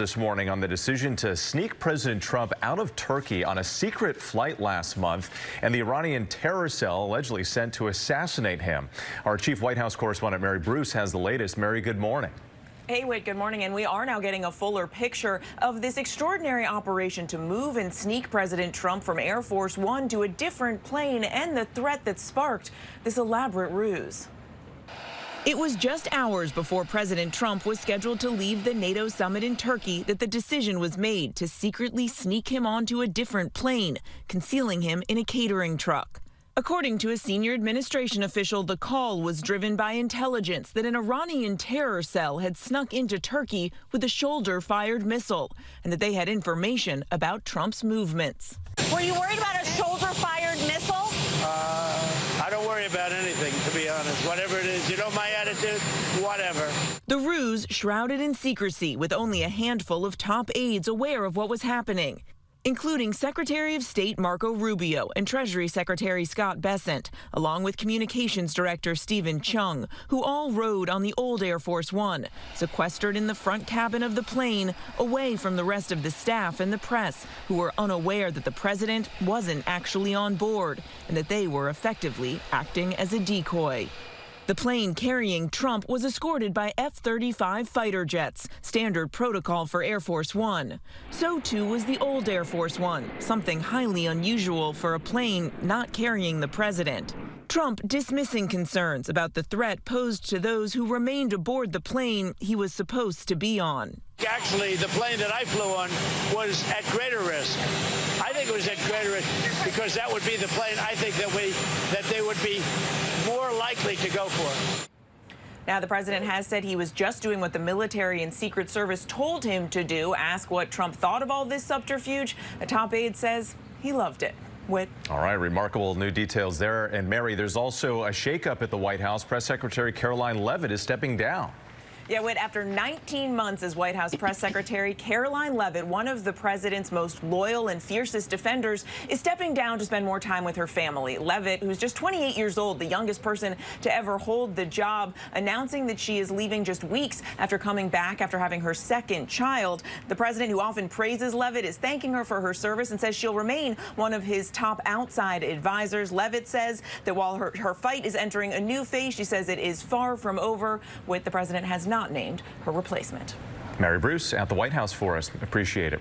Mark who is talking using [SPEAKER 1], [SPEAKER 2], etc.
[SPEAKER 1] This morning on the decision to sneak President Trump out of Turkey on a secret flight last month and the Iranian terror cell allegedly sent to assassinate him. Our chief White House correspondent Mary Bruce has the latest. Mary, good morning.
[SPEAKER 2] Hey, Whit, good morning. And we are now getting a fuller picture of this extraordinary operation to move and sneak President Trump from Air Force One to a different plane and the threat that sparked this elaborate ruse. It was just hours before President Trump was scheduled to leave the NATO summit in Turkey that the decision was made to secretly sneak him onto a different plane, concealing him in a catering truck. According to a senior administration official, the call was driven by intelligence that an Iranian terror cell had snuck into Turkey with a shoulder-fired missile, and that they had information about Trump's movements.
[SPEAKER 3] Were you worried about a shoulder-fired missile?
[SPEAKER 4] I don't worry about anything, to be honest. Whatever it is, you know my attitude, whatever.
[SPEAKER 2] The ruse shrouded in secrecy, with only a handful of top aides aware of what was happening, including Secretary of State Marco Rubio and Treasury Secretary Scott Bessent, along with Communications Director Stephen Chung, who all rode on the old Air Force One, sequestered in the front cabin of the plane, away from the rest of the staff and the press, who were unaware that the president wasn't actually on board and that they were effectively acting as a decoy. The plane carrying Trump was escorted by F-35 fighter jets, standard protocol for Air Force One. So too was the old Air Force One, something highly unusual for a plane not carrying the president. Trump dismissing concerns about the threat posed to those who remained aboard the plane he was supposed to be on.
[SPEAKER 4] Actually, the plane that I flew on was at greater risk. I think it was at greater risk because that would be the plane I think that they would be more likely to go for.
[SPEAKER 2] Now, the president has said he was just doing what the military and Secret Service told him to do. Ask what Trump thought of all this subterfuge. A top aide says he loved it. Whit.
[SPEAKER 1] All right, remarkable new details there. And Mary, there's also a shakeup at the White House. Press Secretary Caroline Leavitt is stepping down.
[SPEAKER 2] Yeah, Whit, after 19 months as White House Press Secretary, Caroline Leavitt, one of the president's most loyal and fiercest defenders, is stepping down to spend more time with her family. Leavitt, who's just 28 years old, the youngest person to ever hold the job, announcing that she is leaving just weeks after coming back after having her second child. The president, who often praises Leavitt, is thanking her for her service and says she'll remain one of his top outside advisors. Leavitt says that while her fight is entering a new phase, she says it is far from over. With the president has not named her replacement.
[SPEAKER 1] Mary Bruce at the White House for us. Appreciate it.